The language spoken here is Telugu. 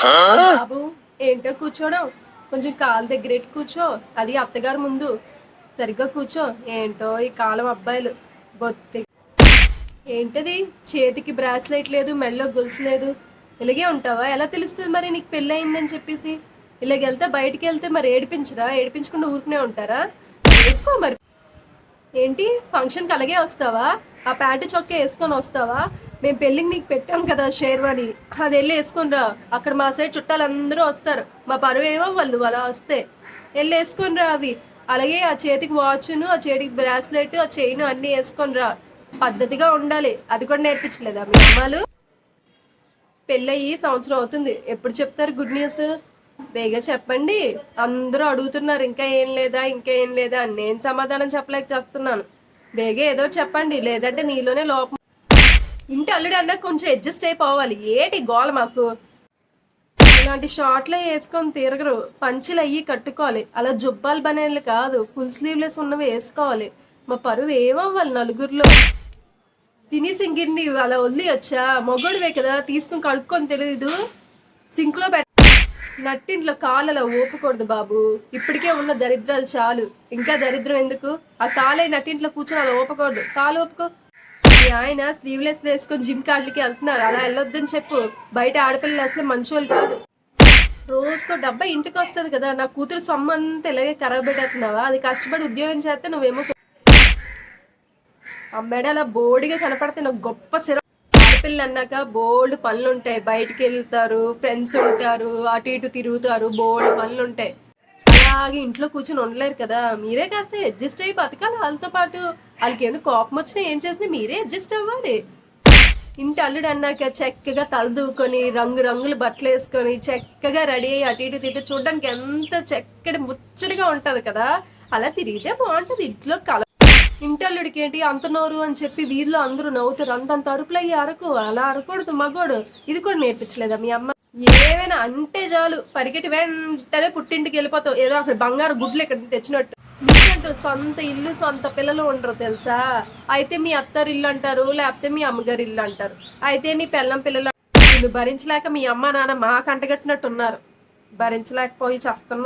బాబు ఏంటో కూర్చోడం, కొంచెం కాలు దగ్గరెట్టి కూర్చో. అది అత్తగారు ముందు సరిగ్గా కూర్చో. ఏంటో ఈ కాలం అబ్బాయిలు బొత్తి. ఏంటది, చేతికి బ్రాస్లెట్ లేదు, మెడలో గొలుసు లేదు, ఇలాగే ఉంటావా? ఎలా తెలుస్తుంది మరి నీకు పెళ్ళి అయిందని చెప్పేసి? ఇలాగెళ్తే బయటికి వెళ్తే మరి ఏడిపించరా? ఏడిపించకుండా ఊరుకునే ఉంటారా? వేసుకో మరి. ఏంటి ఫంక్షన్కి అలాగే వస్తావా? ఆ ప్యాంటు చొక్కా వేసుకొని వస్తావా? మేము పెళ్ళికి నీకు పెట్టాం కదా షేర్వాణి, అది వెళ్ళి వేసుకొని రా. అక్కడ మా సైడ్ చుట్టాలందరూ వస్తారు, మా పరువు ఏమో వాళ్ళు అలా వస్తే. వెళ్ళి వేసుకొని రా అవి. అలాగే ఆ చేతికి వాచ్ను, ఆ చేతికి బ్రాస్లెట్, ఆ చైన్ అన్నీ వేసుకొని రా. పద్ధతిగా ఉండాలి. అది కూడా నేర్పించలేదా మీ అమ్మాలు? పెళ్ళయి సంవత్సరం అవుతుంది, ఎప్పుడు చెప్తారు గుడ్ న్యూస్? బేగా చెప్పండి. అందరూ అడుగుతున్నారు ఇంకా ఏం లేదా, ఇంకా ఏం లేదా అని. నేను సమాధానం చెప్పలేక చేస్తున్నాను. బేగా ఏదో చెప్పండి, లేదంటే నీలోనే లోపం. ఇంటి అల్లుడు అన్నా కొంచెం అడ్జస్ట్ అయిపోవాలి. ఏటి గోల మాకు? ఇలాంటి షార్ట్లే వేసుకొని తిరగరు, పంచిలు అయ్యి కట్టుకోవాలి. అలా జుబ్బాలు బనేళ్ళు కాదు, ఫుల్ స్లీవ్లెస్ ఉన్నవి వేసుకోవాలి. మా పరువు ఏమవ్వాలి నలుగురిలో? తినేసి ఇంకింది అలా వదిలి వచ్చా? మొగోడివే కదా, తీసుకుని కడుక్కొని తెలియదు. సింక్లో నట్టింట్లో కాలు అలా ఊపకూడదు బాబు. ఇప్పటికే ఉన్న దరిద్రాలు చాలు, ఇంకా దరిద్రం ఎందుకు? ఆ కాలే నట్టింట్లో కూర్చొని అలా ఊపకూడదు. కాలు ఊపుకో. మీ ఆయన స్లీవ్లెస్ వేసుకొని జిమ్ కార్డులకి వెళ్తున్నారు, అలా వెళ్ళొద్దని చెప్పు. బయట ఆడపిల్లలు అసలు మంచోళ్ళు కాదు. రోజుకో డబ్బా ఇంటికి వస్తుంది కదా, నా కూతురు సొమ్మంతా ఇలాగే ఖరాబ్ పెట్టేస్తున్నావా? అది కష్టపడి ఉద్యోగం చేస్తే నువ్వేమో ఆ మెడ అలా బోడిగా కనపడితే నాకు గొప్ప సిర. ఆడపిల్ల అన్నాక బోల్డ్ పనులు ఉంటాయి. బయటికి వెళ్తారు, ఫ్రెండ్స్ ఉంటారు, అటు ఇటు తిరుగుతారు, బోల్డ్ పనులు ఉంటాయి. అలాగే ఇంట్లో కూర్చొని ఉండలేరు కదా. మీరే కాస్త అడ్జస్ట్ అయ్యి బతకాలి వాళ్ళతో పాటు. వాళ్ళకి ఏమైనా కోపం వచ్చినా ఏం చేసినా మీరే అడ్జస్ట్ అవ్వాలి. ఇంటి అల్లుడు అన్నాక చక్కగా తలదూకొని, రంగు రంగులు బట్టలు వేసుకొని, చక్కగా రెడీ అయ్యి అటు ఇటు తిరిగి చూడడానికి ఎంత చక్కటి ముచ్చటగా ఉంటది కదా. అలా తిరిగితే బాగుంటది ఇంట్లో. ఇంటల్లుడికి ఏంటి అంత నోరు అని చెప్పి వీధిలో అందరూ నవ్వుతారు. అంతంత అరుపులు అయ్యి అరకు, అలా అరకూడదు మగోడు. ఇది కూడా నేర్పించలేదా మీ అమ్మ? ఏమైనా అంటే చాలు పరిగెట్టి వెంటనే పుట్టింటికి వెళ్ళిపోతావు, ఏదో అక్కడ బంగారు గుడ్లు ఇక్కడ తెచ్చినట్టు. మీకంటూ సొంత ఇల్లు, సొంత పిల్లలు ఉండరు తెలుసా? అయితే మీ అత్తారు ఇల్లు అంటారు, లేకపోతే మీ అమ్మగారు ఇల్లు అంటారు. అయితే నీ పిల్లం పిల్లలు భరించలేక మీ అమ్మ నాన్న మాకు అంటగట్టినట్టు ఉన్నారు. భరించలేకపోయి చేస్తున్నాం.